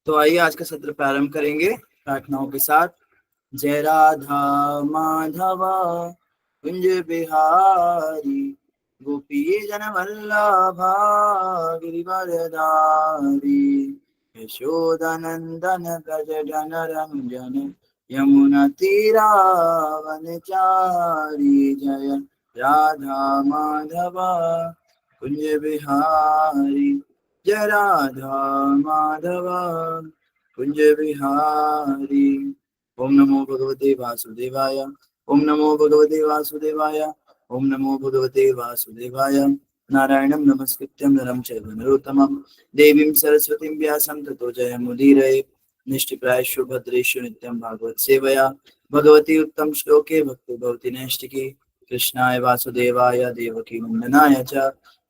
तो आइए आज का सत्र प्रारंभ करेंगे प्रार्थनाओं के साथ। जय राधा माधवा कुंज बिहारी गोपी जन वल्लभा गिरिवरधारी यशोदानंदन गज जन रंजन यमुना तीरावनचारी जय राधा माधवा कुंज बिहारी जय राधा माधवा कुंज बिहारी। ओम नमो भगवते वासुदेवाय ओम नमो भगवते वासुदेवाय ओम नमो भगवते वासुदेवाय। नारायणं नमस्कृत्यं नरं चैव नरोत्तमं देवीं सरस्वतीं व्यासं ततो जयमुदीरये। निष्ठिप्रायेषु भद्रेषु नित्यं भागवत सेवया भगवती उत्तम श्लोके भक्ति भवति नैष्टिकी। कृष्णाय वासुदेवाय देवकी नंदनाय च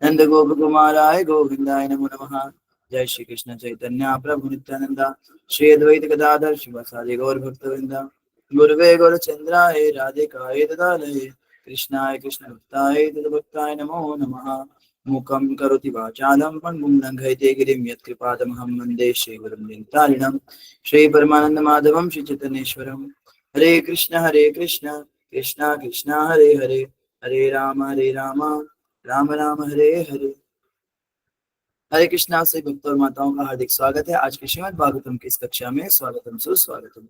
नंदगोपकुमाराय गोविंदाय नमो नमः। जय श्री कृष्ण चैतन्य प्रभु नित्यानंदा श्री अद्वैत गदाधर शिवासादि गौर भक्तवृंदा गुरुवे गौरचंद्राय राधिकाय तदालये कृष्णाय कृष्ण भक्ताय तद्भक्ताय नमो नमः। मूकं करोति वाचालं पङ्गुं लङ्घयते गिरिं यत्कृपातमहं वन्दे श्रीगुरुं दीनतारिणं श्रीपरमानन्दमाधवं श्रीचैतन्येश्वरं। हरे कृष्ण कृष्ण कृष्ण हरे हरे हरे राम राम राम हरे हरे। हरे कृष्णा से भक्त और माताओं का हार्दिक स्वागत है आज के श्रीमद् भागवतम की इस कक्षा में। स्वागतम सुस्वागतम।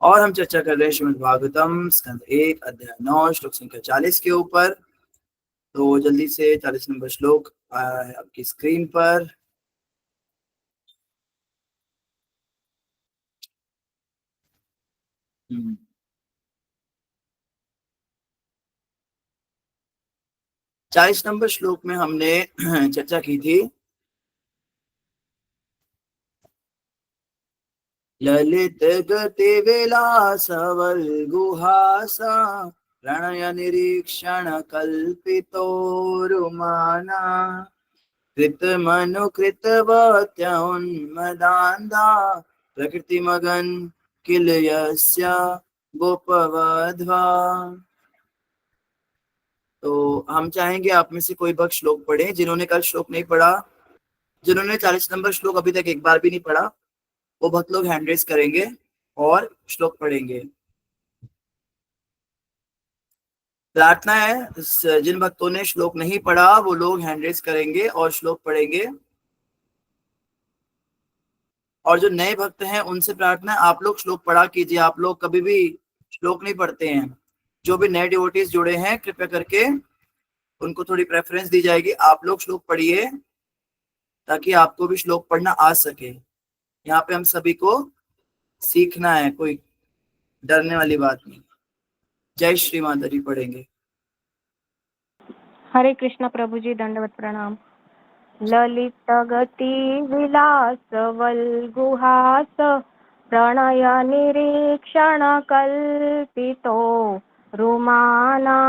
और हम चर्चा कर रहे हैं श्रीमद् भागवतम स्कंद 1 अध्याय 9 श्लोक संख्या 40 के ऊपर। तो जल्दी से 40 नंबर श्लोक आया है आपकी स्क्रीन पर। चालीस नंबर श्लोक में हमने चर्चा की थी ललित गति विलास गुहासा प्रणय निरीक्षण कल्पितो रुमाना कृत मनु कृत उन्मदान्दा प्रकृति मगन किल यस्य गोपवध्वा। तो हम चाहेंगे आप में से कोई भक्त श्लोक पढ़े जिन्होंने कल श्लोक नहीं पढ़ा, जिन्होंने 40 नंबर श्लोक अभी तक एक बार भी नहीं पढ़ा, वो भक्त लोग हैंड रेस करेंगे और श्लोक पढ़ेंगे। प्रार्थना है जिन भक्तों ने श्लोक नहीं पढ़ा वो लोग हैंड रेस करेंगे और श्लोक पढ़ेंगे। और जो नए भक्त हैं उनसे प्रार्थना है आप लोग श्लोक पढ़ा कीजिए। आप लोग कभी भी श्लोक नहीं पढ़ते हैं। जो भी नए डिवोटीज जुड़े हैं कृपया करके उनको थोड़ी प्रेफरेंस दी जाएगी। आप लोग श्लोक पढ़िए ताकि आपको भी श्लोक पढ़ना आ सके। यहाँ पे हम सभी को सीखना है, कोई डरने वाली बात नहीं। जय श्री माता जी पढ़ेंगे। हरे कृष्ण प्रभु जी, दंडवत प्रणाम। ललित गति विलास वल्गुहास प्रणय निरीक्षण कल्पितो रुमाना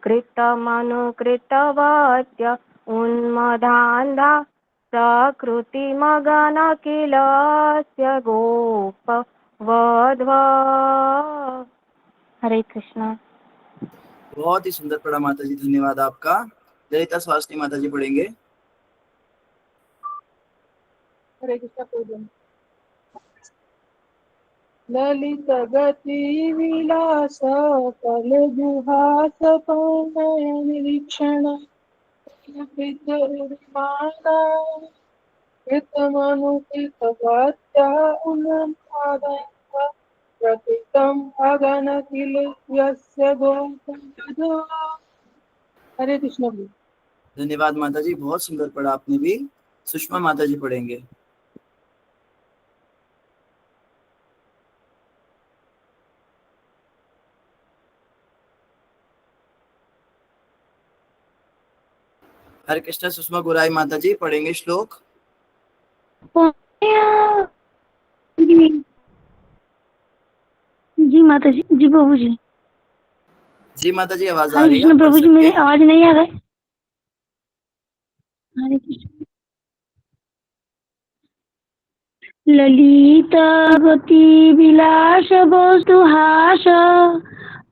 कृतमनुकृतवत्य उन्मदान्धा प्रकृति मगन किलस्य गोप वध्वा। हरे कृष्णा। बहुत ही सुंदर पढ़ा माता जी, धन्यवाद आपका। ललिता स्वास्थ्य माता जी पढ़ेंगे। हरे कृष्ण। ललित गति विलास कल गुहास प्रणय निरीक्षण हरे कृष्ण। धन्यवाद माता जी, बहुत सुंदर पढ़ा आपने भी। सुषमा माता जी पढ़ेंगे। हरे कृष्ण। सुषमा गुराई माता जी पढ़ेंगे श्लोक। जी माता जी। जी प्रभु जी। जी माता जी आवाज आ हरे रही है? कृष्ण प्रभु जी, मेरी आवाज नहीं आ रही। हरे कृष्ण। ललित गति विलास वस्तुहास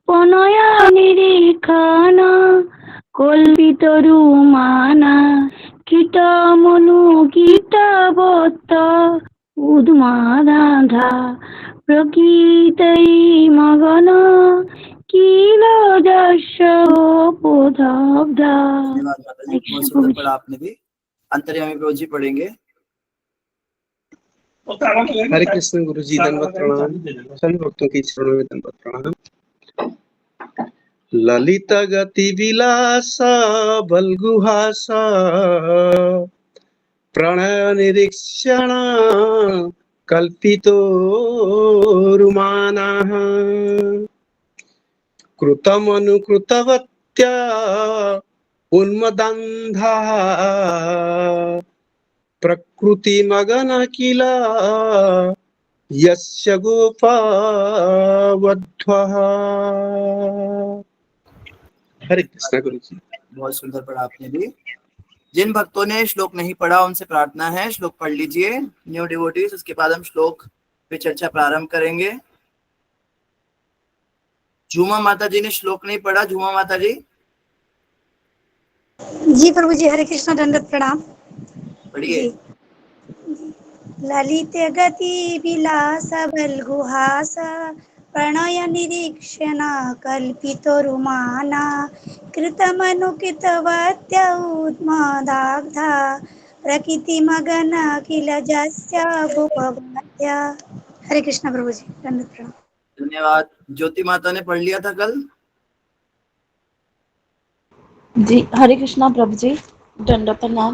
प्रणय निरीक्षण कल्पित रुमाना कीट मनु कीट वत्त उद्मादान्धा प्रकृतै मगन किल जशोपदब्धा। धन्यवाद माता जी, बहुत सुंदर पढ़ा आपने भी। अंतर्यामी प्रभु जी पढ़ेंगे। हरे कृष्ण गुरु जी, दंडवत प्रणाम। सभी भक्तों की चरणों में दंडवत प्रणाम। ललित गति विलास बलगुहास प्रणय निरीक्षण कल्पितो रुमानः कृतमनुकृतवत्या उन्मदन्धा प्रकृतिमगन किल यस्य गोपवध्वः। हरे कृष्ण गुरु जी। बहुत सुंदर पढ़ा आपने भी। जिन भक्तों ने श्लोक नहीं पढ़ा उनसे प्रार्थना है श्लोक पढ़ लीजिए, न्यू डिवोटीज। उसके बाद हम श्लोक पे चर्चा प्रारंभ करेंगे। झूमा माता जी ने श्लोक नहीं पढ़ा। झूमा माता जी जी प्रभु जी, हरे कृष्ण, दंडवत प्रणाम पढ़िए। जी। ललित गति विलास बलगुहास प्रणय निरीक्षण कल्पितो रुमाना कृतमनुकृतवत्य उन्मदाग्धा प्रकृतिमगन किल जस्य गोपवद्य। हरे कृष्ण प्रभु जी, दंडवत प्रणाम। धन्यवाद। ज्योति माता ने पढ़ लिया था कल। जी हरे कृष्णा प्रभु जी, दंडवत प्रणाम।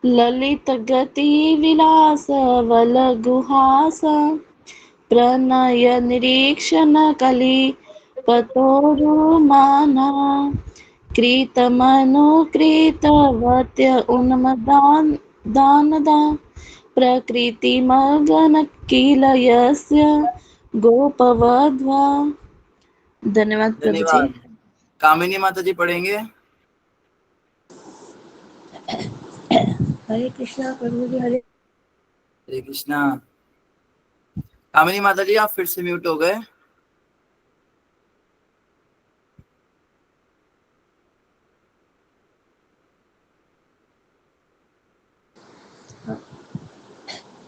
ललित गति विलास वल गुहास प्रणय निरीक्षण कली पतोरुमाना कृतमनुकृतवत्य उन्मदान दानदा प्रकृतिमगन किल यस्य गोपवध्वा। धन्यवाद प्रभु जी। धन्यवाद। कामिनी माता जी पढ़ेंगे। हरे कृष्णा प्रभु जी, हरे हरे कृष्णा। कामिनी माता जी आप फिर से म्यूट हो गए।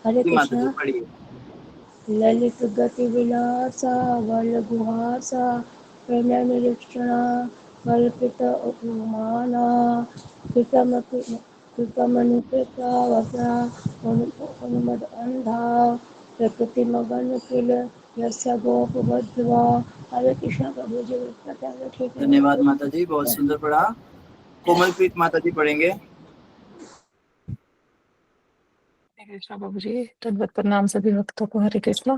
हरे जी माता जी कृष्णा। पढ़िए। ललित गति विलास बल गुहास प्रणय निरीक्षण कल्पित उपमान कृतमनुकृत वसा उन्मद अंधा प्रकृति मगन किल यस्य गोपवध्वा। हरे कृष्ण प्रभु जी, ठीक है। धन्यवाद माता जी, बहुत सुंदर पढ़ा। कोमलप्रीत माता जी पढ़ेंगे। हरे कृष्णा प्रभु जी, दंडवत प्रणाम सभी भक्तों को। हरे कृष्णा।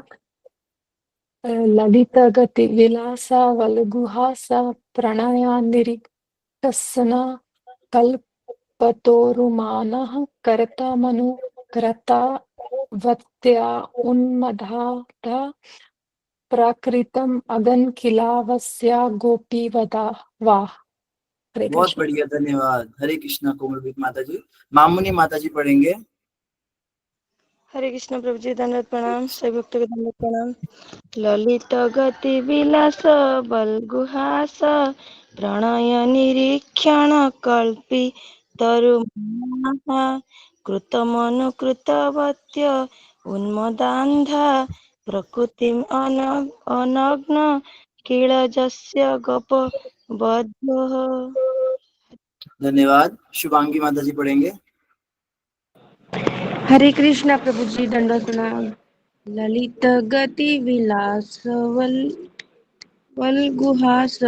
ललित गति विलासा वलगुहासा प्रणया निरीक्षसना कल्पतोरुमानः कर्ता मनु कर्ता वत्या उन्मदाता प्राकृतम अगन किलावस्या गोपी वदा वाह। हरे बहुत कृष्ण। बढ़िया, धन्यवाद। हरे कृष्णा कोमलप्रीत माता जी। मामुनी माता जी पढ़ेंगे। हरे कृष्ण प्रभु जी, दंडवत प्रणाम सभी भक्तों को, दंडवत प्रणाम। ललित गति विलास बल गुहास प्रणय निरीक्षण कल्पी तरुमः कृतमनुकृतवत्य उन्मदान्धा प्रकृतिम अनग्न किलजस्य गोपवध्वः। धन्यवाद। शुभांगी माता जी पढ़ेंगे। हरे कृष्णा प्रभु जी, दंडवत प्रणाम। ललित गति विलास वल गुहास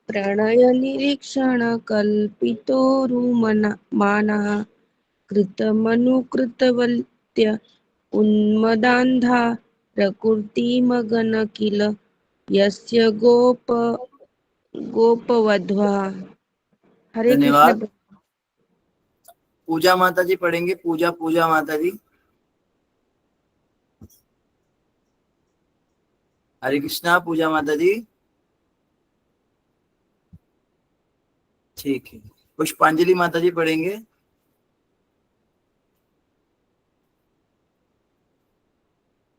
प्रणय निरीक्षण कल्पितो मानः कृतमनुकृतवत्य उन्मदान्धा प्रकृतिमगन किल यस्य गोपवध्वा। हरे कृष्ण। धन्यवाद। पूजा माता जी पढ़ेंगे। पूजा माता जी। हरे कृष्णा पूजा माता जी। ठीक है। पुष्पांजलि माता जी पढ़ेंगे।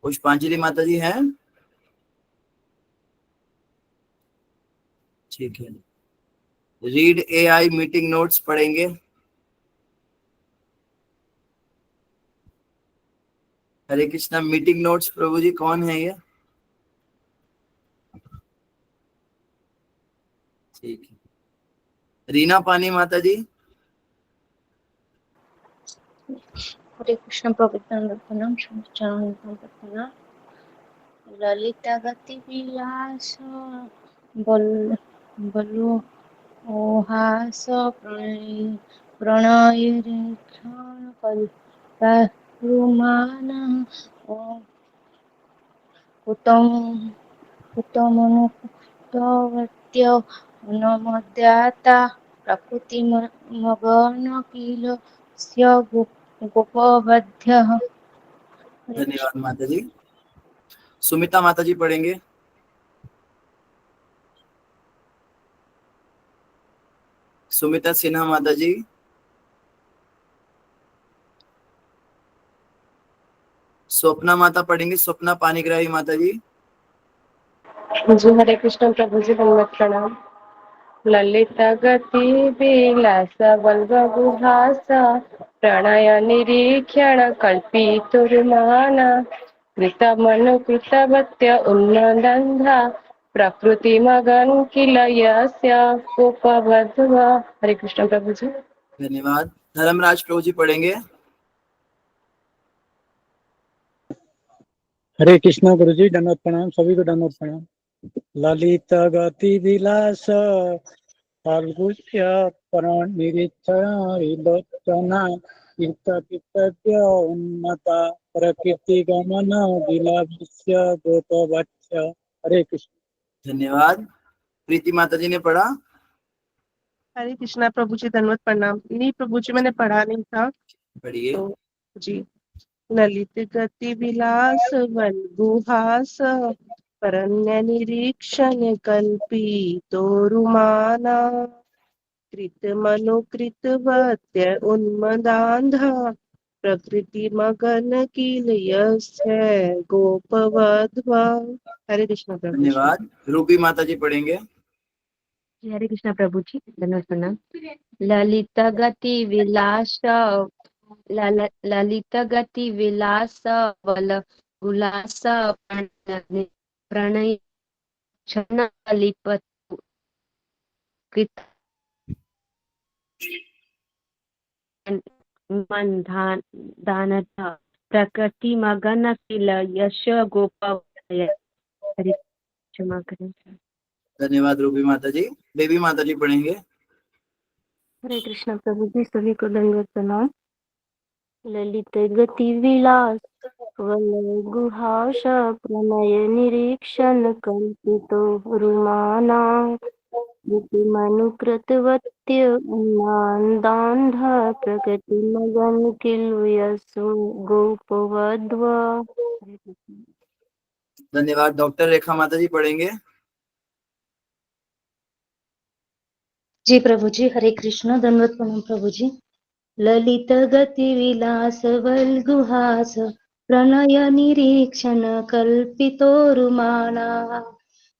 पुष्पांजलि माता जी हैं। ठीक है। रीड एआई मीटिंग नोट्स पढ़ेंगे। हरे कृष्णा। मीटिंग नोट्स प्रभु जी कौन है ये? ठीक है। रीना पानी माता जी। हरे कृष्ण प्रभु प्रणाम चरण प्रणाम। ललिता गति विलास बल बलु हास प्रणय क्षण कल्पमान उत्तम उत्तमनुक्तवत्य नमोद्याता प्रकृति मगन किल स्य गोपवध्यः। हरे धन्यवाद माता जी। सुमिता माता जी पढ़ेंगे। सुमिता सिन्हा माता जी। स्वप्ना माता पढ़ेंगे। स्वप्ना पानीग्राही माता जी। जी हरे कृष्ण प्रभु जी दंडवत प्रणाम। ललित गति विलास बलगुहास प्रणय निरीक्षण कल्पितुर्मान कृतमनु कृतवत्य उन्नदंधा प्रकृति मगन किल यस्य उपबद्ध। हरे कृष्ण प्रभु जी। धन्यवाद। धर्मराज प्रभु जी पढ़ेंगे। हरे कृष्णा गुरु जी दंडवत प्रणाम, सभी को दंडवत प्रणाम। ललित गति विलास फाल्गुष्य परण निरीक्षण विलोचना कीर्तव्य उन्नता प्रकृति गमन विलास्य गोपवत्स्य। हरे कृष्ण। धन्यवाद। प्रीति माता जी ने पढ़ा। हरे कृष्णा प्रभु जी धन्यवाद प्रणाम। नहीं प्रभु जी मैंने पढ़ा नहीं था पढ़िए। तो जी। ललित गति विलास वल्गुहास परन्य निरीक्षण कल्पितोरुमाना कृतमनुकृतवत्य उन्मदान्धा प्रकृति मगन किल यस्य गोपवध्वा। हरे कृष्ण प्रभु जी। धन्यवाद। रूबी माता जी पढ़ेंगे। हरे कृष्ण प्रभु जी धन्यवाद प्रणाम। ललित गति विलास ललित गति विलास बल उल्लास प्रणय क्षण लिपत कृत मन दानता प्रकृति मगन किल यश गोप। हरे क्षमा करें। धन्यवाद रूबी माता जी। बेबी माता जी पढ़ेंगे। हरे कृष्ण प्रभु जी सभी को दंडवत प्रणाम। ललित गति विलास गुहाश प्रणय निरीक्षण कल्पितो रुमाना मनुकृतवत्य उन्मादान्ध प्रकृति मगन किल यशो गोपवध्व। धन्यवाद। डॉक्टर रेखा माता जी पढ़ेंगे। जी प्रभु जी हरे कृष्ण धन्यवाद प्रणाम प्रभु जी। ललित गति विलास वल्गुहास प्रणय निरीक्षण कल्पितोरुमाना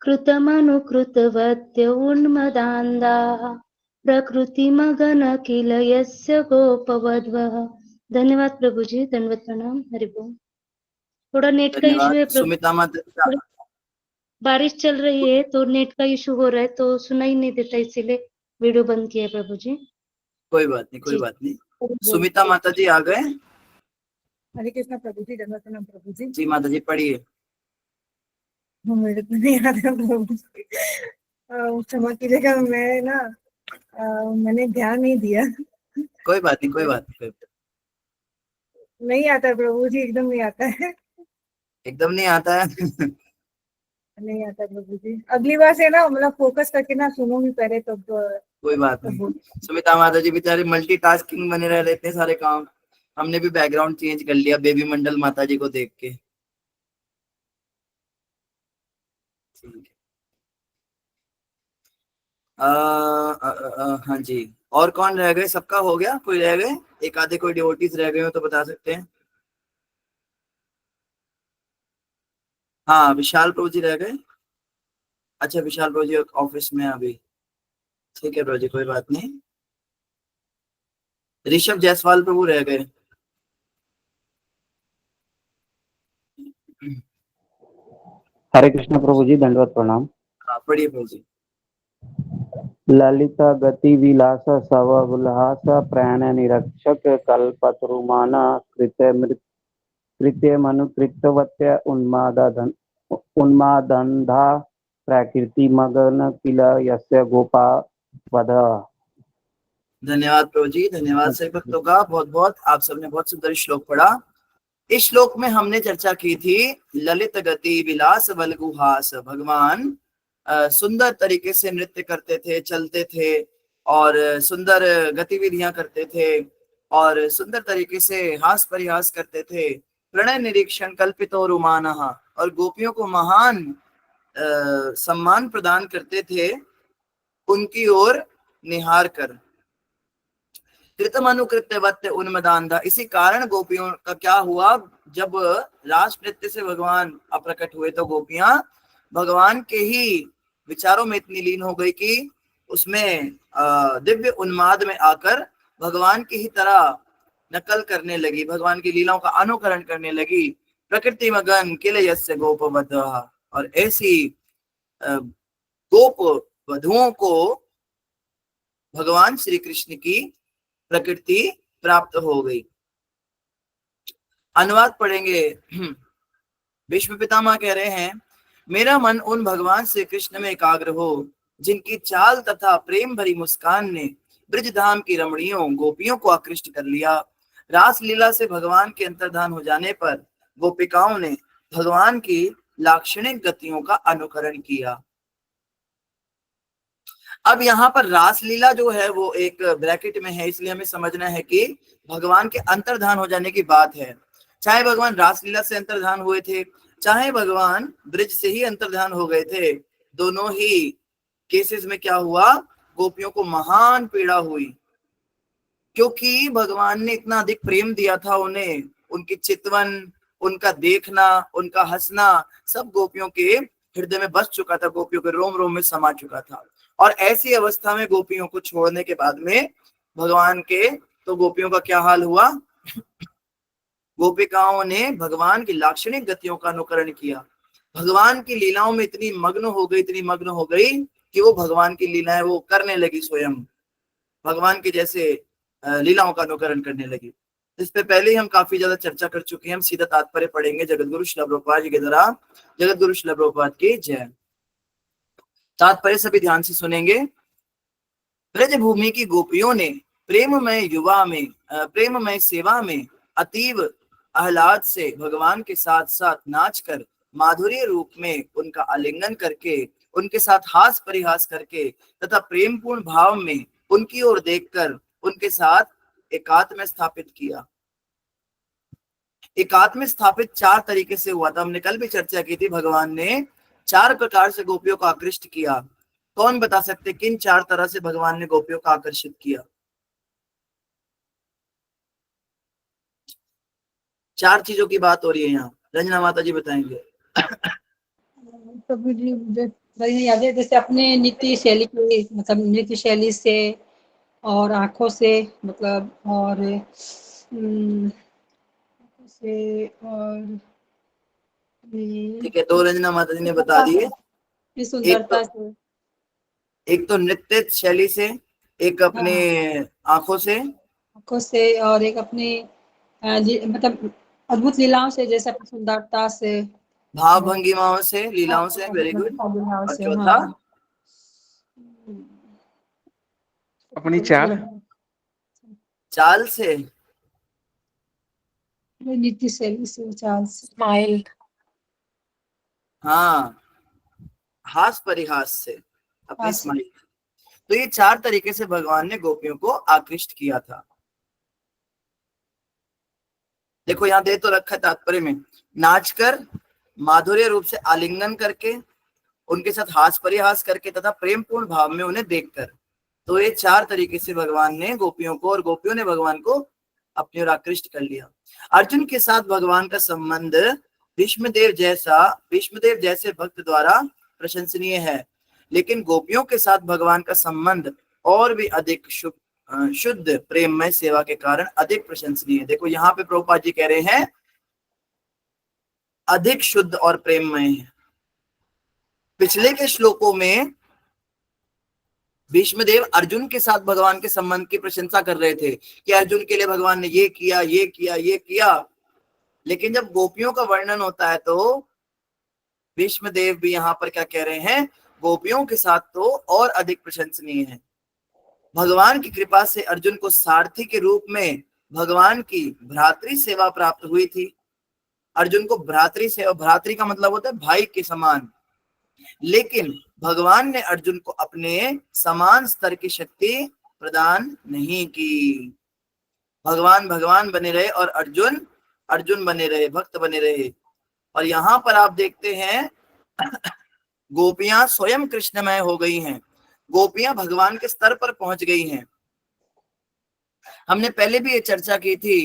कृतमनुकृतवत्य उन्मदान्दाः प्रकृति मगन किल यस्य गोपवध्वः। धन्यवाद प्रभु जी धन्यवाद प्रणाम। हरि बोल। थोड़ा नेट का इशू है धन्यवाद। प्रभु। सुमिता माता जी। बारिश चल रही है तो नेट का इशू हो रहा है तो सुना ही नहीं देता, इसीलिए वीडियो बंद किया है प्रभु जी। कोई बात नहीं, कोई जी बात नहीं। बोल। सुमिता माता जी आ गए। हरे कृष्ण प्रभु जी धन्यवाद प्रणाम प्रभु जी। जी माता जी पढ़िए। मेरे को नहीं याद है प्रभु जी। क्षमा कीजिएगा, मैं ना मैंने ध्यान नहीं दिया। कोई बात नहीं, कोई बात नहीं। नहीं आता प्रभु जी, एकदम नहीं आता है। एकदम नहीं आता है। नहीं आता प्रभु जी, अगली बार से ना मतलब फोकस करके ना सुनूंगी पहले तो। कोई बात नहीं। सुमिता माता जी बेचारे मल्टीटास्किंग बने रह लेते सारे काम। हमने भी बैकग्राउंड चेंज कर लिया बेबी मंडल माता जी को देख के। ठीक है। हाँ जी। और कौन रह गए? सबका हो गया? कोई रह गए? एक आधे कोई डिवोटीज रह गए हो तो बता सकते हैं। हाँ विशाल प्रभु जी रह गए। अच्छा विशाल प्रभु जी ऑफिस में अभी। ठीक है प्रभु जी, कोई बात नहीं। ऋषभ जायसवाल प्रभु रह गए। हरे कृष्ण प्रभु जी, दंडवत प्रणाम। हाँ पढ़िए प्रभु जी। ललित गति विलास सव उल्लास प्राण निरक्षक कल्पतरुमान कृत्य मनुकृतवत्य उन्मादंधा प्रकृति मगन किल यस्य गोपा वध। धन्यवाद प्रभु जी, धन्यवाद सभी भक्तों का बहुत बहुत। आप सबने बहुत सुंदर श्लोक पढ़ा। इस श्लोक में हमने चर्चा की थी ललित गति विलास बलगुहास। भगवान सुंदर तरीके से नृत्य करते थे, चलते थे और सुंदर गतिविधियां करते थे और सुंदर तरीके से हास परिहास करते थे। प्रणय निरीक्षण कल्पितो रुमानः, और गोपियों को महान सम्मान प्रदान करते थे उनकी ओर निहार कर। कृतमनुकृत्यवत्य उन्मदान्धा, इसी कारण गोपियों का क्या हुआ, जब रास नृत्य से भगवान अप्रकट हुए तो गोपियां भगवान के ही विचारों में इतनी लीन हो गई कि उसमें दिव्य उन्माद में आकर भगवान की ही तरह नकल करने लगी, भगवान की लीलाओं का अनुकरण करने लगी। प्रकृति मगन किल यस्य गोपवध, और ऐसी गोप वधुओं को भगवान श्री कृष्ण की प्रकृति प्राप्त हो गई। अनुवाद पढ़ेंगे। भीष्म पितामह कह रहे हैं, मेरा मन उन भगवान श्री कृष्ण में एकाग्र हो जिनकी चाल तथा प्रेम भरी मुस्कान ने ब्रजधाम की रमणियों गोपियों को आकृष्ट कर लिया। रास लीला से भगवान के अंतर्धान हो जाने पर गोपिकाओं ने भगवान की लाक्षणिक गतियों का अनुकरण किया। अब यहाँ पर रास लीला जो है वो एक ब्रैकेट में है, इसलिए हमें समझना है कि भगवान के अंतर्धान हो जाने की बात है। चाहे भगवान रास लीला से अंतर्धान हुए थे, चाहे भगवान ब्रिज से ही अंतर्धान हो गए थे, दोनों ही केसेस में क्या हुआ, गोपियों को महान पीड़ा हुई, क्योंकि भगवान ने इतना अधिक प्रेम दिया था उन्हें। उनकी चितवन, उनका देखना, उनका हंसना सब गोपियों के हृदय में बस चुका था, गोपियों के रोम रोम में समा चुका था। और ऐसी अवस्था में गोपियों को छोड़ने के बाद में भगवान के, तो गोपियों का क्या हाल हुआ, गोपिकाओं ने भगवान की लाक्षणिक गतियों का अनुकरण किया, भगवान की लीलाओं में इतनी मग्न हो गई कि वो भगवान की लीलाएं वो करने लगी, स्वयं भगवान के जैसे लीलाओं का अनुकरण करने लगी। इस पे पहले ही हम काफी ज्यादा चर्चा कर चुके हैं। हम सीधा तात्पर्य पढ़ेंगे जगतगुरु श्रील प्रभुपाद जी के द्वारा। जगतगुरु श्रील प्रभुपाद की जय। तात्पर्य सभी ध्यान से सुनेंगे। ब्रज भूमि की गोपियों ने प्रेममय सेवा में अतीव आह्लाद से भगवान के साथ साथ नाचकर, माधुर्य रूप में उनका आलिंगन करके, उनके साथ हास परिहास करके तथा प्रेमपूर्ण भाव में उनकी ओर देखकर उनके साथ एकात्म स्थापित किया। एकात्म स्थापित चार तरीके से हुआ था, हमने कल भी चर्चा की थी। भगवान ने चार प्रकार से गोपियों को आकृष्ट किया। कौन बता सकते किन चार तरह से भगवान ने गोपियों को आकर्षित किया? चार चीजों की बात हो रही है यहाँ। रंजना माता जी बताएंगे। प्रभु जी मुझे याद है, जैसे अपने नित्य शैली के, मतलब नृत्य शैली से और आंखों से, मतलब और से, और ठीक है, दो रंजना माता जी ने बता दिए। सुंदरता से, एक तो नृत्य शैली से, एक अपने आंखों से और एक अपने मतलब अद्भुत लीलाओं से, जैसे अपनी सुंदरता से, भाव भंगिमाओं से, लीलाओं से। Very good. और चौथा अपनी चाल से, नित्य शैली से, चाल से, स्माइल, हाँ, हास परिहास से, अपनी स्माइल। तो ये चार तरीके से भगवान ने गोपियों को आकृष्ट किया था। देखो यहाँ दे तो रखा है तात्पर्य में, नाचकर, माधुर्य रूप से आलिंगन करके, उनके साथ हास परिहास करके तथा प्रेमपूर्ण भाव में उन्हें देखकर। तो ये चार तरीके से भगवान ने गोपियों को, और गोपियों ने भगवान को अपनी ओर आकृष्ट कर लिया। अर्जुन के साथ भगवान का संबंध भीष्मदेव जैसे भक्त द्वारा प्रशंसनीय है, लेकिन गोपियों के साथ भगवान का संबंध और भी अधिक शुद्ध प्रेममय सेवा के कारण अधिक प्रशंसनीय है। देखो यहाँ पे प्रभुपाद जी कह रहे हैं, अधिक शुद्ध और प्रेममय है। पिछले के श्लोकों में भीष्मदेव अर्जुन के साथ भगवान के संबंध की प्रशंसा कर रहे थे कि अर्जुन के लिए भगवान ने ये किया, ये किया, ये किया। लेकिन जब गोपियों का वर्णन होता है तो भीष्मदेव भी यहाँ पर क्या कह रहे हैं, गोपियों के साथ तो और अधिक प्रशंसनीय है। भगवान की कृपा से अर्जुन को सारथी के रूप में भगवान की भ्रातृ सेवा प्राप्त हुई थी। अर्जुन को भ्रातृ सेवा, भ्रातृ का मतलब होता है भाई के समान, लेकिन भगवान ने अर्जुन को अपने समान स्तर की शक्ति प्रदान नहीं की। भगवान भगवान बने रहे और अर्जुन अर्जुन बने रहे, भक्त बने रहे। और यहाँ पर आप देखते हैं गोपियां स्वयं कृष्णमय हो गई हैं, गोपियां भगवान के स्तर पर पहुंच गई हैं। हमने पहले भी ये चर्चा की थी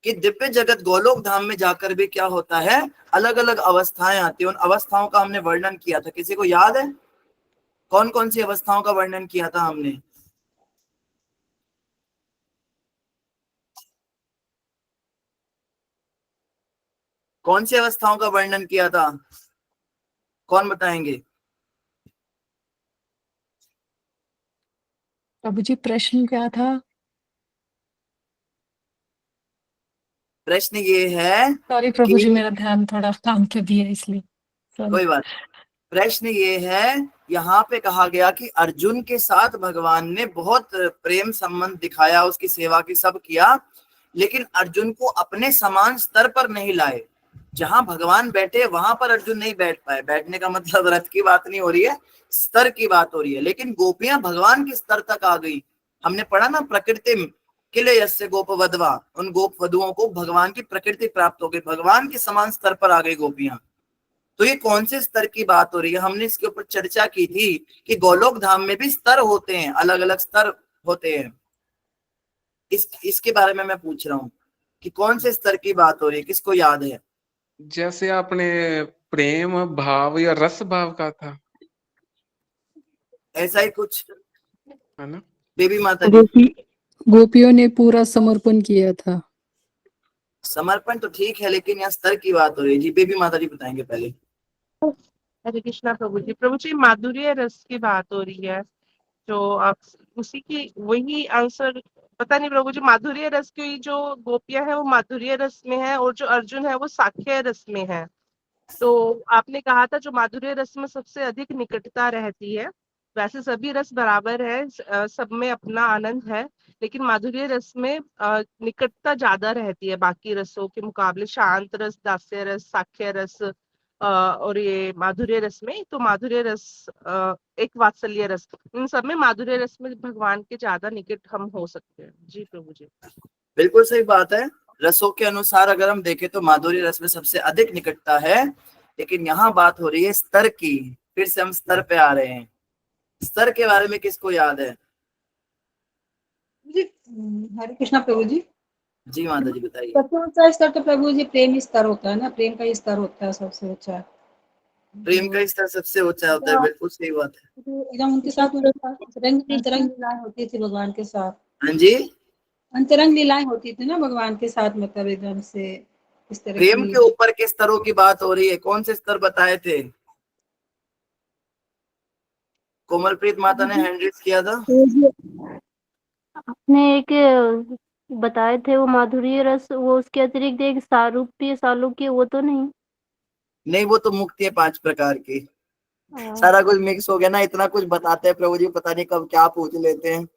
कि दिव्य जगत गोलोक धाम में जाकर भी क्या होता है, अलग अलग अवस्थाएं आती हैं। उन अवस्थाओं का हमने वर्णन किया था, किसी को याद है कौन कौन सी अवस्थाओं का वर्णन किया था हमने? कौन सी अवस्थाओं का वर्णन किया था, कौन बताएंगे? प्रभु जी प्रश्न क्या था? प्रश्न ये है, सॉरी प्रभु जी, मेरा ध्यान थोड़ा काम पे भी है इसलिए कोई बात। प्रश्न ये है, यहाँ पे कहा गया कि अर्जुन के साथ भगवान ने बहुत प्रेम संबंध दिखाया, उसकी सेवा की सब किया, लेकिन अर्जुन को अपने समान स्तर पर नहीं लाए। जहां भगवान बैठे वहां पर अर्जुन नहीं बैठ पाए। बैठने का मतलब रथ की बात नहीं हो रही है, स्तर की बात हो रही है। लेकिन गोपियां भगवान के स्तर तक आ गई। हमने पढ़ा ना, प्रकृति किले यस्य गोप वधवा, उन गोप वधुओं को भगवान की प्रकृति प्राप्त हो गई, भगवान के समान स्तर पर आ गई गोपियां। तो ये कौन से स्तर की बात हो रही है? हमने इसके ऊपर चर्चा की थी कि गोलोक धाम में भी स्तर होते हैं, अलग अलग स्तर होते हैं। इसके बारे में मैं पूछ रहा हूँ कि कौन से स्तर की बात हो रही है, किसको याद है? जैसे आपने प्रेम भाव या रस भाव का था, ऐसा ही कुछ है ना? देवी माता जी, गोपियों ने पूरा समर्पण किया था। समर्पण तो ठीक है, लेकिन यहाँ स्तर की बात हो रही है। जी बेबी माता जी बताएंगे पहले। हरे कृष्णा प्रभु जी। प्रभु जी माधुर्य रस की बात हो रही है, जो आप उसी की वही आंसर, पता नहीं प्रभु जी, माधुर्य रस की जो गोपियां हैं वो माधुर्य रस में है और जो अर्जुन है वो साख्य रस में है। तो आपने कहा था जो माधुर्य रस में सबसे अधिक निकटता रहती है। वैसे सभी रस बराबर है, सब में अपना आनंद है, लेकिन माधुर्य रस में निकटता ज्यादा रहती है बाकी रसों के मुकाबले। शांत रस, दास्य रस, साख्य रस और ये माधुर्य रस में, तो माधुर्य रस एक वात्सल्य रस, इन सब में माधुर्य रस में भगवान के ज्यादा निकट हम हो सकते हैं। जी प्रभु जी। बिल्कुल सही बात है। रसों के अनुसार अगर हम देखें तो माधुर्य रस में सबसे अधिक निकटता है, लेकिन यहाँ बात हो रही है स्तर की। फिर से हम स्तर पे आ रहे हैं। स्तर के बारे में किसको याद है? हरे कृष्णा प्रभु जी। जी माता जी बताइए। सबसे ऊंचा स्तर तो प्रभु जी प्रेम स्तर होता है ना, प्रेम का स्तर होता है सबसे ऊंचा। प्रेम का स्तर सबसे ऊंचा होता है, बिल्कुल सही बात है। एकदम उनके साथ अंतरंग लीलाएं होती थी भगवान के साथ। हाँ जी, अंतरंग लीलाएं होती थी ना भगवान के साथ, मतलब एकदम से इस तरह प्रेम के ऊपर के स्तरों की बात हो रही है। कौन से स्तर बताए थे? कोमलप्रीत माता ने हैंड रेज किया था। आपने एक बताए थे वो माधुर्य रस, वो उसके अतिरिक्त एक सारूप्य सालोक्य, वो तो नहीं? नहीं, वो तो मुक्ति है 5 प्रकार की। सारा कुछ मिक्स हो गया ना, इतना कुछ बताते हैं प्रभु जी, पता नहीं कब क्या पूछ लेते हैं।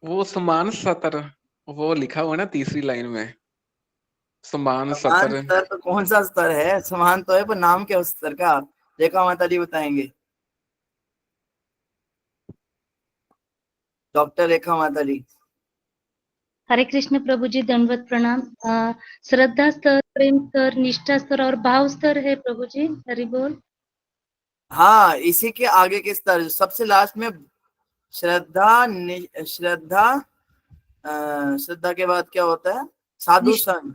वो समान सतर, वो लिखा हुआ है ना तीसरी लाइन में, समान समान सतर। स्तर तो कौन सा स्तर है? समान तो है, पर नाम क्या उस स्तर का? रेखा माता जी बताएंगे। डॉक्टर रेखा माता जी। हरे कृष्ण प्रभु जी, दंडवत प्रणाम। श्रद्धा स्तर, प्रेम स्तर, निष्ठा स्तर और भाव स्तर है प्रभु जी। हरि बोल। हाँ, इसी के आगे के स्तर सबसे लास्ट में श्रद्धा, श्रद्धा के बाद क्या होता है? साधु संग,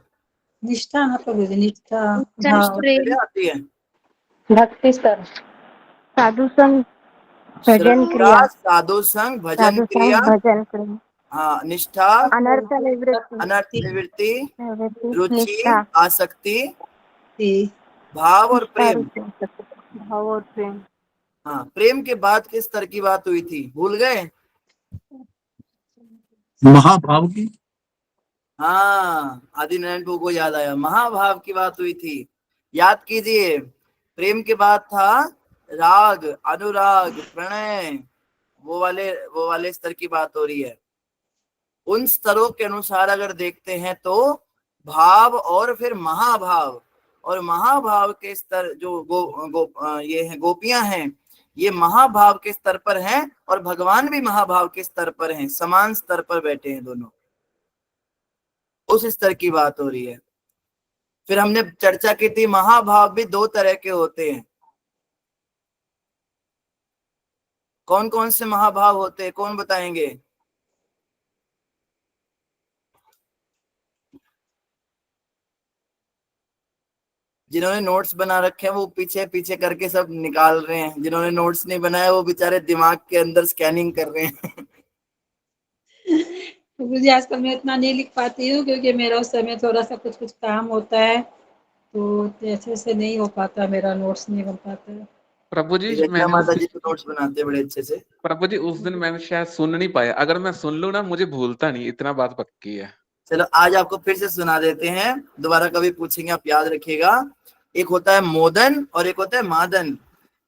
निष्ठा ना प्रभु जी, निष्ठा आती है। भक्ति स्तर, साधु संग, भजन श्रद्धा, क्रिया, साधु संग, भजन साधु क्रिया, संग, भजन क्रिया, हाँ, निष्ठा, अनर्थ निवृत्ति, अनर्थ निवृत्ति, रुचि, निष्ठा, आसक्ति, भाव और प्रेम। भाव और प्रेम। हाँ, प्रेम के बाद किस स्तर की बात हुई थी, भूल गए? महाभाव की। हाँ, आदि नारायण प्रभु को याद आया, महाभाव की बात हुई थी। याद कीजिए, प्रेम के बाद था राग, अनुराग, प्रणय, वो वाले स्तर की बात हो रही है। उन स्तरों के अनुसार अगर देखते हैं तो भाव और फिर महाभाव, और महाभाव के स्तर जो ये है गोपियां हैं, ये महाभाव के स्तर पर हैं और भगवान भी महाभाव के स्तर पर हैं, समान स्तर पर बैठे हैं दोनों, उस स्तर की बात हो रही है। फिर हमने चर्चा की थी महाभाव भी दो तरह के होते हैं। कौन कौन से महाभाव होते हैं, कौन बताएंगे? जिन्होंने नोट्स बना रखे हैं वो पीछे पीछे करके सब निकाल रहे हैं, जिन्होंने नोट्स नहीं बनाया वो बेचारे दिमाग के अंदर स्कैनिंग कर रहे हैं। मुझे आजकल मैं इतना नहीं लिख पाती हूँ क्योंकि मेरा उस समय थोड़ा सा कुछ काम होता है, तो अच्छे से नहीं हो पाता, मेरा नोट्स नहीं बन पाता है। प्रभु जी रचना माता जी तो नोट्स बनाते हैं बड़े अच्छे से। प्रभु जी उस दिन मैंने शायद सुन नहीं पाया, अगर मैं सुन लूं ना मुझे भूलता नहीं, इतना बात पक्की है। चलो आज आपको फिर से सुना देते हैं, दोबारा कभी पूछेंगे आप याद रखिएगा। एक होता है मोदन और एक होता है मादन।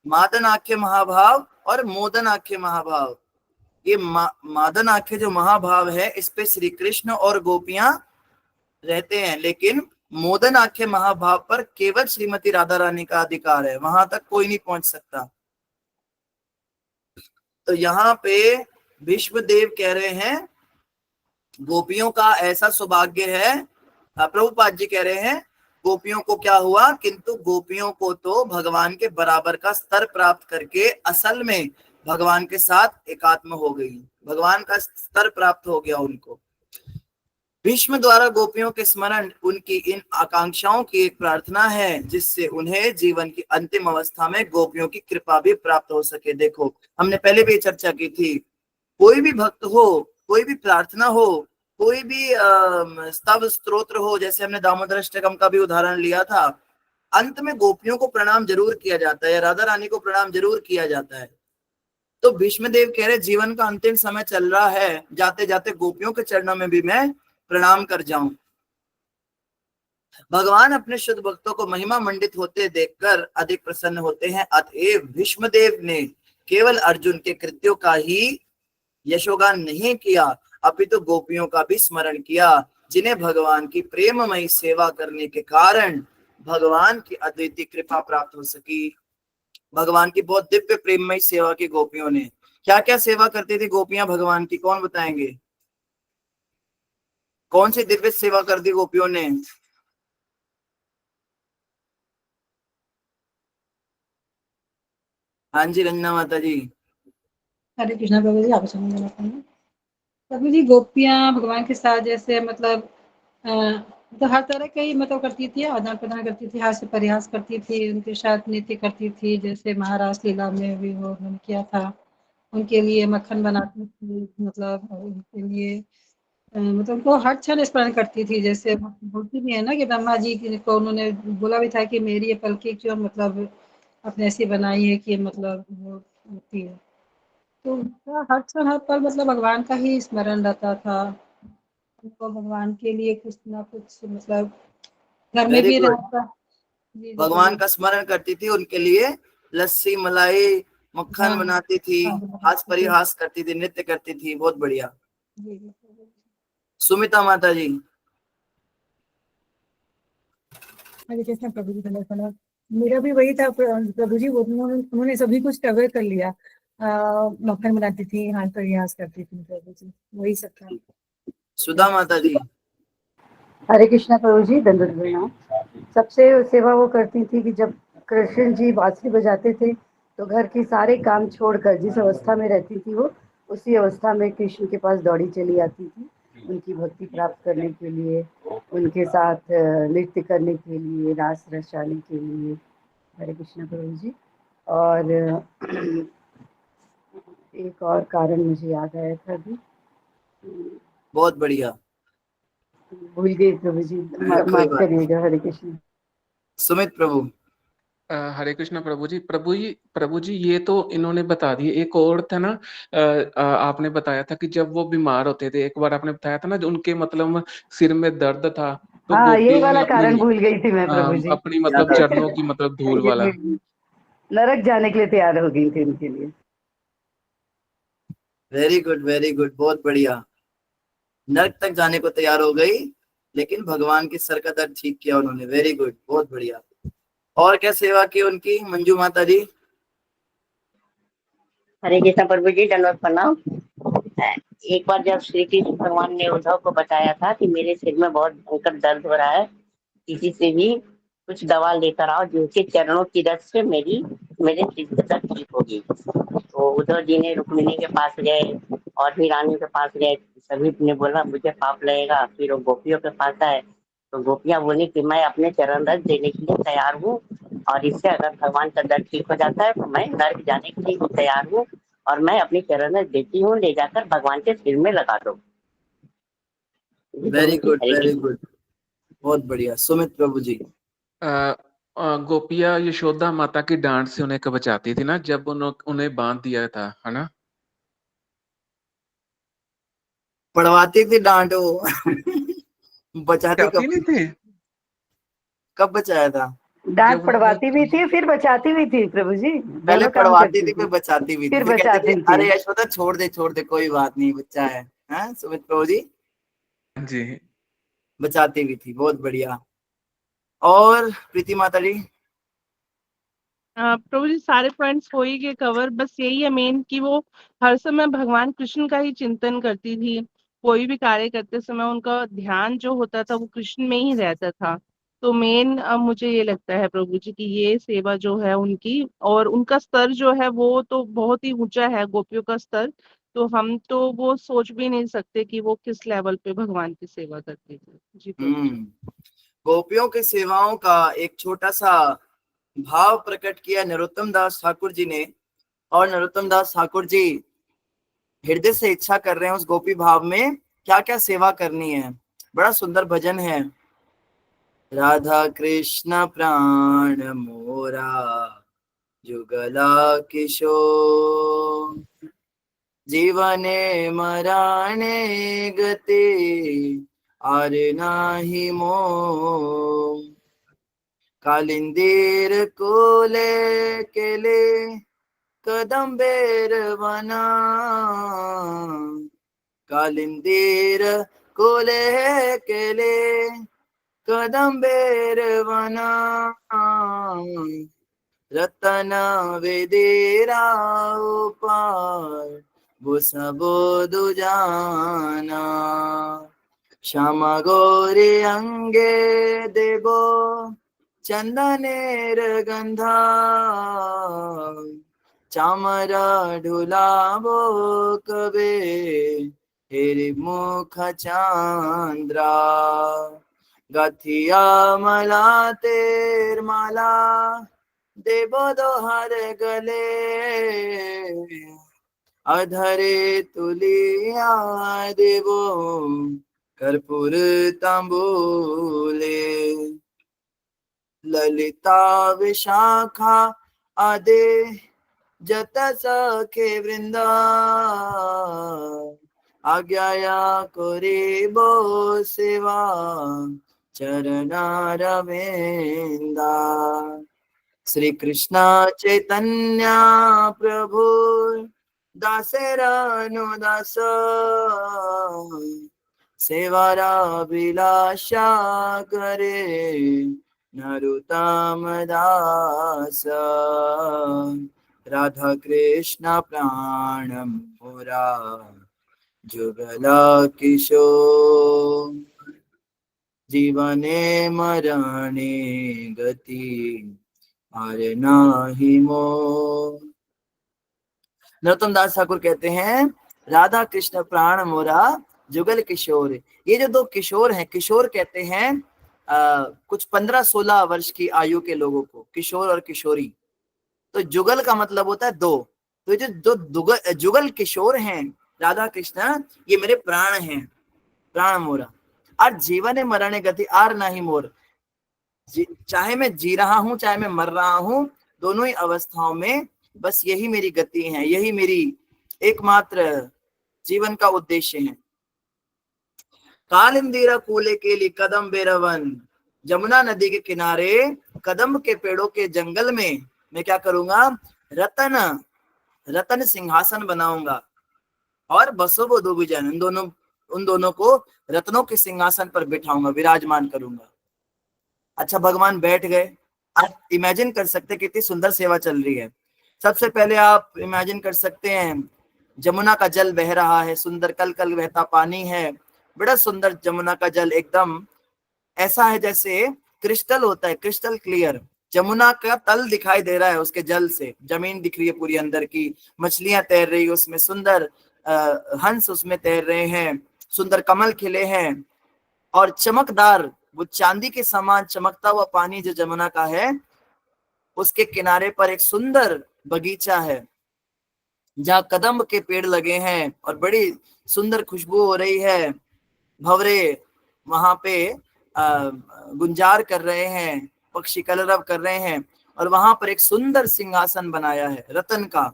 मादन आख्य महाभाव और मोदन आख्य महाभाव। ये मादन आख्य जो महाभाव है इस पे श्री कृष्ण और गोपियां रहते हैं, लेकिन मोदन आख्य महाभाव पर केवल श्रीमती राधा रानी का अधिकार है, वहां तक कोई नहीं पहुंच सकता। तो यहाँ पे भीष्मदेव कह रहे हैं गोपियों का ऐसा सौभाग्य है, प्रभुपाद जी कह रहे हैं गोपियों को क्या हुआ, किंतु गोपियों को तो भगवान के बराबर का स्तर प्राप्त करके असल में भगवान के साथ एकात्म हो गई, भगवान का स्तर प्राप्त हो गया उनको। भीष्म द्वारा गोपियों के स्मरण उनकी इन आकांक्षाओं की एक प्रार्थना है जिससे उन्हें जीवन की अंतिम अवस्था में गोपियों की कृपा भी प्राप्त हो सके। देखो हमने पहले भी चर्चा की थी, कोई भी भक्त हो, कोई भी प्रार्थना हो, कोई भी स्तव स्तोत्र हो, जैसे हमने दामोदर अष्टकम का भी उदाहरण लिया था, अंत में गोपियों को प्रणाम जरूर किया जाता है, राधा रानी को प्रणाम जरूर किया जाता है। तो भीष्मदेव कह रहे जीवन का अंतिम समय चल रहा है, जाते जाते गोपियों के चरणों में भी मैं प्रणाम कर जाऊं। भगवान अपने शुद्ध भक्तों को महिमा मंडित होते देखकर अधिक प्रसन्न होते हैं, अतएव भीष्मदेव ने केवल अर्जुन के कृत्यों का ही यशोगान नहीं किया, अपितु गोपियों का भी स्मरण किया, जिन्हें भगवान की प्रेममयी सेवा करने के कारण भगवान की अद्वितीय कृपा प्राप्त हो सकी। भगवान की बहुत दिव्य प्रेममयी सेवा की गोपियों ने। क्या क्या सेवा करती थी गोपियां भगवान की, कौन बताएंगे? कौन सी दिव्य सेवा कर दी गोपियों ने? हाँ जी रंजना माता जी। हरे कृष्णा प्रभु जी, आप प्रभु जी गोपियां भगवान के साथ जैसे मतलब तो हर तरह के ही मतलब करती थी, आदान प्रदान करती थी, हास्य परिहास करती थी, उनके साथ नृत्य करती थी, जैसे महाराज लीला में भी वो उन्होंने किया था, उनके लिए मक्खन बनाती थी, मतलब उनके लिए मतलब उनको हर क्षण स्मरण करती थी। जैसे बोलती भी है ना कि ब्रह्मा जी को उन्होंने बोला भी था कि मेरी ये पलकी क्यों मतलब अपने ऐसी बनाई है कि मतलब वो होती है, तो हर क्षण हर पल मतलब भगवान का ही स्मरण रहता था, उनको भगवान के लिए कुछ ना कुछ मतलब घर में भी रहता। भगवान का स्मरण करती थी, उनके लिए लस्सी मलाई मक्खन बनाती थी, हास परिहास करती थी, नृत्य करती थी, बहुत बढ़िया। सुमिता माता जी। हरे कृष्ण प्रभु जी, मेरा भी वही था प्रभु जी, उन्होंने सभी कुछ कवर कर लिया, मक्खन बनाती थी, हाथ परिहास करती थी, प्रभु जी वही सब था। सुधा माता जी। हरे कृष्णा प्रभु जी, दंडवत प्रणाम। सबसे सेवा वो करती थी कि जब कृष्ण जी बांसुरी बजाते थे तो घर के सारे काम छोड़कर जिस अवस्था में रहती थी वो उसी अवस्था में कृष्ण के पास दौड़ी चली आती थी, उनकी भक्ति प्राप्त करने के लिए, उनके साथ नृत्य करने के लिए, रास रचाने के लिए। हरे कृष्णा प्रभु जी। और एक और कारण मुझे याद आया था अभी, बहुत बढ़िया, भूल गई प्रभु जी, माफ करिएगा। हरे कृष्ण। सुमित प्रभु। हरे कृष्णा प्रभु जी ये तो इन्होंने बता दिए। एक और था ना, आपने बताया था कि जब वो बीमार होते थे, एक बार आपने बताया था ना, जो उनके मतलब सिर में दर्द था, तो हाँ, ये गोपियों ने वाला अपनी कारण भूल गई थी मैं प्रभु जी। अपनी मतलब चरणों की मतलब धूल ये वाला। नरक जाने के लिए तैयार हो गई थी उनके लिए। वेरी गुड, बहुत बढ़िया। नरक तक जाने को तैयार हो गई, लेकिन भगवान के सर का दर्द ठीक किया उन्होंने। वेरी गुड, बहुत बढ़िया। और क्या सेवा की उनकी, मंजू माता जी? हरे कृष्ण प्रभु जी, दंडवत प्रणाम। एक बार जब श्री कृष्ण भगवान ने उद्धव को बताया था कि मेरे सिर में बहुत भयंकर दर्द हो रहा है, किसी से भी कुछ दवा लेकर आओ जिनके चरणों की रस से मेरे सिर की दर्द ठीक होगी। तो उद्धव जी ने रुक्मिणी के पास गए और भी रानी के पास गए, सभी ने बोला मुझे पाप लगेगा। फिर वो गोपियों के पास आए तो गोपियां बोली कि मैं अपने चरण रस देने के लिए तैयार हूँ, और इससे अगर भगवान का दर्द ठीक हो जाता है तो मैं नर्क जाने के लिए भी तैयार हूँ, और मैं अपनी चरण रस देती हूँ, ले जाकर भगवान के सिर में लगा दो। वेरी गुड, बहुत बढ़िया। सुमित प्रभु जी? गोपिया यशोदा माता की डांट से उन्हें बचाती थी ना, जब उन्हें बांध दिया था, है ना? पढ़वाती थी डांट वो बचाती कब नहीं थे? कब बचाया था? डांट पड़वाती भी थी, फिर बचाती भी थी प्रभु जी। पहले दोनों काम पढ़वाती करती थी, फिर बचाती भी थी, फिर फिर कहती बचाती थी थी। अरे यशोदा छोड़ दे कोई बात नहीं, बच्चा है। हैं सुमित प्रभु जी? जी, बचाती भी थी, बहुत बढ़िया। और प्रीति माता जी? प्रभु जी सारे पॉइंट्स हो ही गए कवर, बस यही है मेन कि वो हर समय भगवान कृष्ण का ही चिंतन करती थी। कोई भी कार्य करते समय उनका ध्यान जो होता था वो कृष्ण में ही रहता था। तो मेन मुझे ये लगता है प्रभु जी कि ये सेवा जो है उनकी, और उनका स्तर जो है वो तो बहुत ही ऊंचा है, गोपियों का स्तर। तो हम तो वो सोच भी नहीं सकते कि वो किस लेवल पे भगवान की सेवा करती थी। जी प्रभु जी। गोपियों की सेवाओं का एक छोटा सा भाव प्रकट किया नरोत्तम दास ठाकुर जी ने, और नरोत्तम दास ठाकुर जी हृदय से इच्छा कर रहे हैं उस गोपी भाव में क्या क्या सेवा करनी है। बड़ा सुंदर भजन है। राधा कृष्ण प्राण मोरा जुगला किशोर, जीवने मराणे गते आर नाही मोह, कालिंदीर कोले केले कदंबेर वना, कालिंदीर कोले केले कदंबेर वना, रतन वेदेरा उपार वो सबो दुजाना, श्यामा गौरी अंगे देवो चंदनेर गंधा, चामरा ढुलाबो कबे हेरि मुख चांद्रा, गथिया मला तेर माला देवो दोहर गले, अधरे तुलिया देवो कर्पूर तांबूले, ललिता विशाखा आदे जत सखे वृंदा, आज्ञाया करिबो सेवा चरणार वेंदा, श्री कृष्ण चैतन्य प्रभु दासेरानु दास, सेवारा विलासा करे नरुतम दास, राधा कृष्ण प्राण मोरा जुगला किशोर, जीवने मरणे गति अरे नाही मोह। नरोत्तम दास ठाकुर कहते हैं राधा कृष्ण प्राण मोरा जुगल किशोर। ये जो दो किशोर हैं, किशोर कहते हैं कुछ 15-16 वर्ष की आयु के लोगों को किशोर और किशोरी। तो जुगल का मतलब होता है दो। तो ये जो दो जुगल किशोर हैं राधा कृष्ण, ये मेरे प्राण हैं, प्राण मोरा। और जीवन मरण गति आर नाही मोर, चाहे मैं जी रहा हूं चाहे मैं मर रहा हूं, दोनों ही अवस्थाओं में बस यही मेरी गति है, यही मेरी एकमात्र जीवन का उद्देश्य है। कालिंदीरा कूले केली कदम बेरवन, जमुना नदी के किनारे कदम के पेड़ों के जंगल में मैं क्या करूंगा, रतन सिंहासन बनाऊंगा और बसोबो दुबुजन, उन दोनों को रत्नों के सिंहासन पर बिठाऊंगा, विराजमान करूंगा। अच्छा, भगवान बैठ गए। आप इमेजिन कर सकते हैं कितनी सुंदर सेवा चल रही है। सबसे पहले आप इमेजिन कर सकते हैं जमुना का जल बह रहा है, सुंदर कल कल बहता पानी है, बड़ा सुंदर जमुना का जल, एकदम ऐसा है जैसे क्रिस्टल होता है, क्रिस्टल क्लियर। जमुना का तल दिखाई दे रहा है उसके जल से, जमीन दिख रही है पूरी अंदर की, मछलियां तैर रही है उसमें, सुंदर हंस उसमें तैर रहे हैं, सुंदर कमल खिले हैं, और चमकदार वो चांदी के समान चमकता हुआ पानी जो जमुना का है, उसके किनारे पर एक सुंदर बगीचा है जहाँ कदम के पेड़ लगे हैं और बड़ी सुंदर खुशबू हो रही है। भंवरे वहां पे गुंजार कर रहे हैं, पक्षी कलरव कर रहे हैं, और वहां पर एक सुंदर सिंहासन बनाया है रतन का,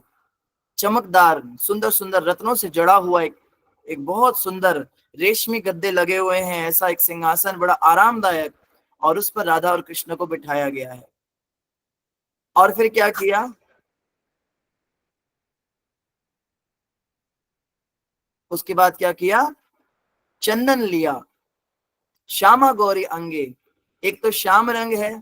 चमकदार, सुंदर सुंदर रत्नों से जड़ा हुआ एक बहुत सुंदर रेशमी गद्दे लगे हुए हैं, ऐसा एक सिंहासन बड़ा आरामदायक, और उस पर राधा और कृष्ण को बिठाया गया है। और फिर क्या किया, उसके बाद क्या किया, चंदन लिया, श्यामा गौरी अंगे, एक तो श्याम रंग है,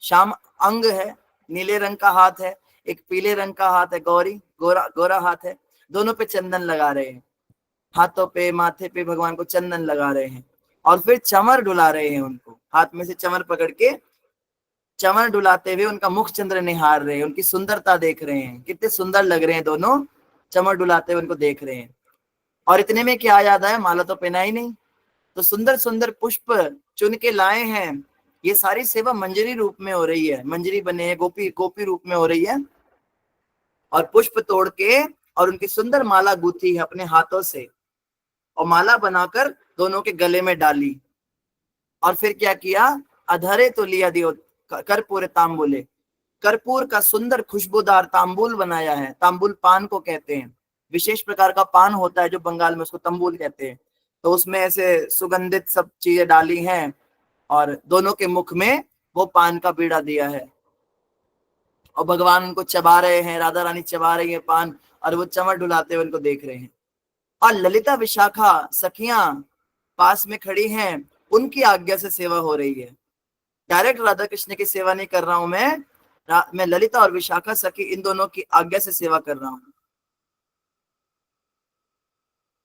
श्याम अंग है, नीले रंग का हाथ है, एक पीले रंग का हाथ है, गौरी गोरा हाथ है, दोनों पे चंदन लगा रहे हैं, हाथों पे माथे पे भगवान को चंदन लगा रहे हैं, और फिर चमर डुला रहे हैं, उनको हाथ में से चमर पकड़ के चमर डुलाते हुए उनका मुख चंद्र निहार रहे हैं, उनकी सुंदरता देख रहे हैं, कितने सुंदर लग रहे हैं दोनों, चमर डुलाते हुए उनको देख रहे हैं। और इतने में क्या याद आया, माला तो पहना ही नहीं, तो सुंदर सुंदर पुष्प चुन के लाए हैं। ये सारी सेवा मंजरी रूप में हो रही है, मंजरी बने हैं, गोपी रूप में हो रही है, और पुष्प तोड़ के और उनकी सुंदर माला गूंथी है अपने हाथों से, और माला बनाकर दोनों के गले में डाली। और फिर क्या किया, अधरे तो लिया दियो कर्पूर तांबूले, कर्पूर का सुंदर खुशबूदार तांबूल बनाया है। तांबूल पान को कहते हैं, विशेष प्रकार का पान होता है जो बंगाल में, उसको तंबूल कहते हैं। तो उसमें ऐसे सुगंधित सब चीजें डाली हैं, और दोनों के मुख में वो पान का बीड़ा दिया है, और भगवान उनको चबा रहे हैं, राधा रानी चबा रही है पान, और वो चमर डुलाते हुए उनको देख रहे हैं। और ललिता विशाखा सखियां पास में खड़ी हैं, उनकी आज्ञा से सेवा हो रही है। डायरेक्ट राधा कृष्ण की सेवा नहीं कर रहा हूं मैं ललिता और विशाखा सखी, इन दोनों की आज्ञा से सेवा कर रहा हूं।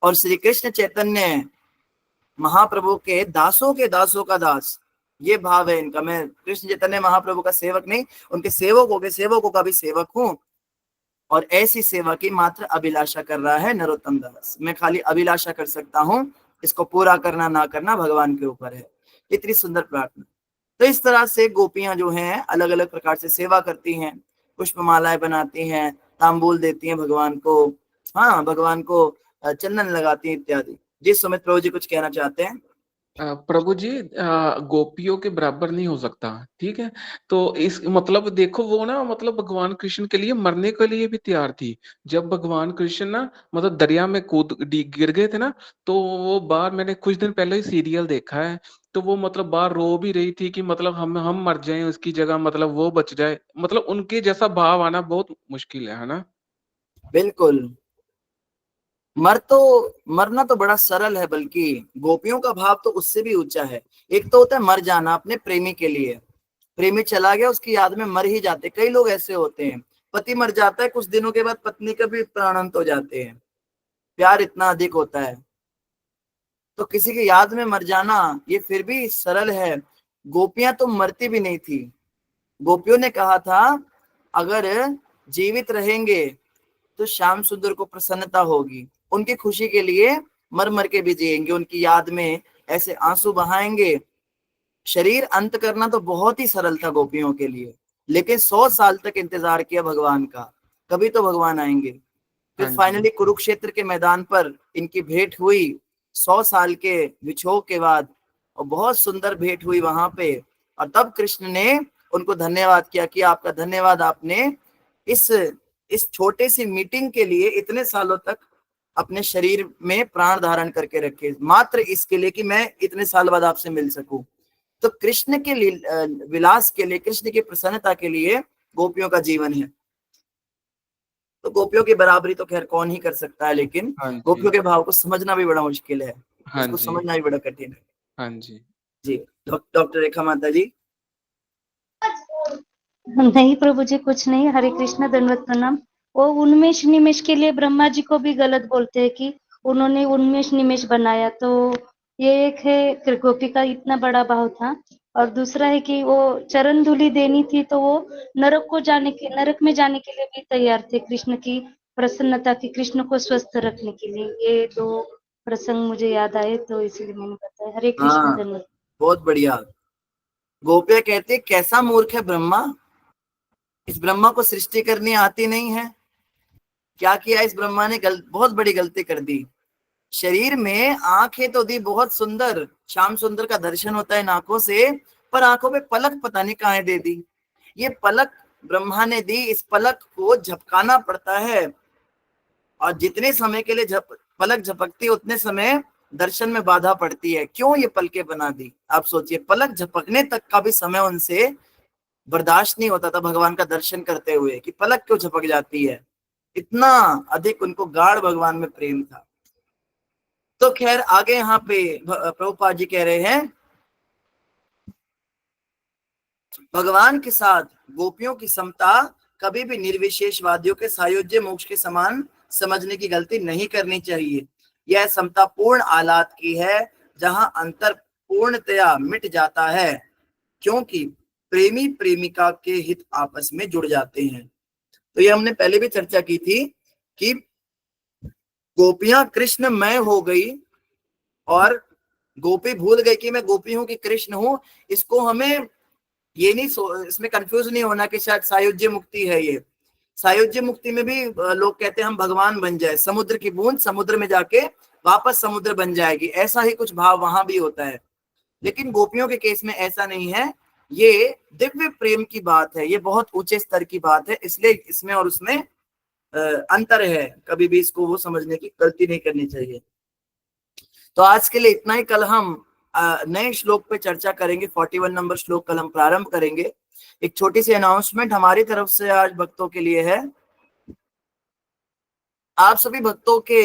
और श्री कृष्ण चैतन्य महाप्रभु के दासों का दास, ये भाव है इनका। मैं कृष्ण चैतन्य महाप्रभु का सेवक नहीं, उनके सेवकों का भी सेवक हूं, और ऐसी सेवा की मात्र अभिलाषा कर रहा है नरोत्तम दास। मैं खाली अभिलाषा कर सकता हूं, इसको पूरा करना ना करना भगवान के ऊपर है। इतनी सुंदर प्रार्थना। तो इस तरह से गोपियां जो हैं अलग अलग प्रकार से सेवा करती हैं, पुष्पमालाएं बनाती हैं, तांबूल देती हैं भगवान को, हाँ भगवान को चंदन लगाती हैं इत्यादि। जी सुमित प्रभु जी कुछ कहना चाहते हैं? प्रभु जी, गोपियों के बराबर नहीं हो सकता, ठीक है। तो इस मतलब देखो, वो ना मतलब भगवान कृष्ण के लिए मरने के लिए भी तैयार थी। जब भगवान कृष्ण ना मतलब दरिया में गिर गए थे ना, तो वो बाहर, मैंने कुछ दिन पहले ही सीरियल देखा है, तो वो मतलब बाहर रो भी रही थी कि मतलब हम मर जाएं उसकी जगह, मतलब वो बच जाए। मतलब उनके जैसा भाव आना बहुत मुश्किल है ना। बिल्कुल, मरना तो बड़ा सरल है, बल्कि गोपियों का भाव तो उससे भी ऊंचा है। एक तो होता है मर जाना अपने प्रेमी के लिए, प्रेमी चला गया उसकी याद में मर ही जाते। कई लोग ऐसे होते हैं, पति मर जाता है, कुछ दिनों के बाद पत्नी का भी प्राणांत हो जाते हैं, प्यार इतना अधिक होता है। तो किसी की याद में मर जाना ये फिर भी सरल है। गोपियां तो मरती भी नहीं थी। गोपियों ने कहा था अगर जीवित रहेंगे तो श्याम सुंदर को प्रसन्नता होगी, उनकी खुशी के लिए मर मर के भी जिएंगे, उनकी याद में ऐसे आंसू बहाएंगे। शरीर अंत करना तो बहुत ही सरल था गोपियों के लिए, लेकिन 100 साल तक इंतजार किया भगवान का, कभी तो भगवान आएंगे। फिर फाइनली कुरुक्षेत्र के मैदान पर इनकी भेंट हुई 100 साल के विछोह के बाद, और बहुत सुंदर भेंट हुई वहां पे। और तब कृष्ण ने उनको धन्यवाद किया कि आपका धन्यवाद, आपने इस छोटे सी मीटिंग के लिए इतने सालों तक अपने शरीर में प्राण धारण करके रखे, मात्र इसके लिए कि मैं इतने साल बाद आपसे मिल सकूं। तो कृष्ण के विलास के लिए, कृष्ण की प्रसन्नता के लिए गोपियों का जीवन है। तो गोपियों की बराबरी तो खैर कौन ही कर सकता है, लेकिन गोपियों के भाव को समझना भी बड़ा मुश्किल है, उसको समझना भी बड़ा कठिन है। हाँ जी जी डॉक्टर रेखा माता जी। नहीं प्रभु जी, कुछ नहीं। हरे कृष्णा, दंडवत प्रणाम। वो उन्मेष निमेष के लिए ब्रह्मा जी को भी गलत बोलते हैं कि उन्होंने उन्मेष निमेष बनाया, तो ये एक है गोपी का इतना बड़ा भाव था। और दूसरा है कि वो चरण धूलि देनी थी, तो वो नरक में जाने के लिए भी तैयार थे, कृष्ण की प्रसन्नता की, कृष्ण को स्वस्थ रखने के लिए। ये दो प्रसंग मुझे याद आए, तो इसलिए मैंने बताया। हरे कृष्ण, हाँ, धन्यवाद। बहुत बढ़िया। गोपिया कहते कैसा मूर्ख है ब्रह्मा, इस ब्रह्मा को सृष्टि करनी आती नहीं है। क्या किया इस ब्रह्मा ने? बहुत बड़ी गलती कर दी। शरीर में आंखें तो दी बहुत सुंदर, श्याम सुंदर का दर्शन होता है आंखों से, पर आंखों पे पलक पता नहीं कहाँ दे दी। ये पलक ब्रह्मा ने दी, इस पलक को झपकाना पड़ता है, और जितने समय के लिए पलक झपकती है उतने समय दर्शन में बाधा पड़ती है। क्यों ये पलकें बना दी? आप सोचिए, पलक झपकने तक का भी समय उनसे बर्दाश्त नहीं होता था भगवान का दर्शन करते हुए, कि पलक क्यों झपक जाती है। इतना अधिक उनको गाढ़ भगवान में प्रेम था। तो खैर आगे यहाँ पे प्रभुपाद जी कह रहे हैं, भगवान के साथ गोपियों की समता कभी भी निर्विशेषवादियों के सायुज्य मोक्ष के समान समझने की गलती नहीं करनी चाहिए। यह समता पूर्ण आह्लाद की है, जहां अंतर पूर्णतया मिट जाता है, क्योंकि प्रेमी प्रेमिका के हित आपस में जुड़ जाते हैं। तो ये हमने पहले भी चर्चा की थी कि गोपियां कृष्णमय हो गई और गोपी भूल गई कि मैं गोपी हूं कि कृष्ण हूं। इसको हमें ये नहीं, इसमें कंफ्यूज नहीं होना कि शायद सायुज्य मुक्ति है। ये सायुज्य मुक्ति में भी लोग कहते हैं हम भगवान बन जाए, समुद्र की बूंद समुद्र में जाके वापस समुद्र बन जाएगी, ऐसा ही कुछ भाव वहां भी होता है। लेकिन गोपियों के केस में ऐसा नहीं है, ये दिव्य प्रेम की बात है, ये बहुत ऊंचे स्तर की बात है, इसलिए इसमें और उसमें अंतर है। कभी भी इसको वो समझने की गलती नहीं करनी चाहिए। तो आज के लिए इतना ही। कल हम नए श्लोक पे चर्चा करेंगे। 41 नंबर श्लोक कल हम प्रारंभ करेंगे। एक छोटी सी अनाउंसमेंट हमारी तरफ से आज भक्तों के लिए है। आप सभी भक्तों के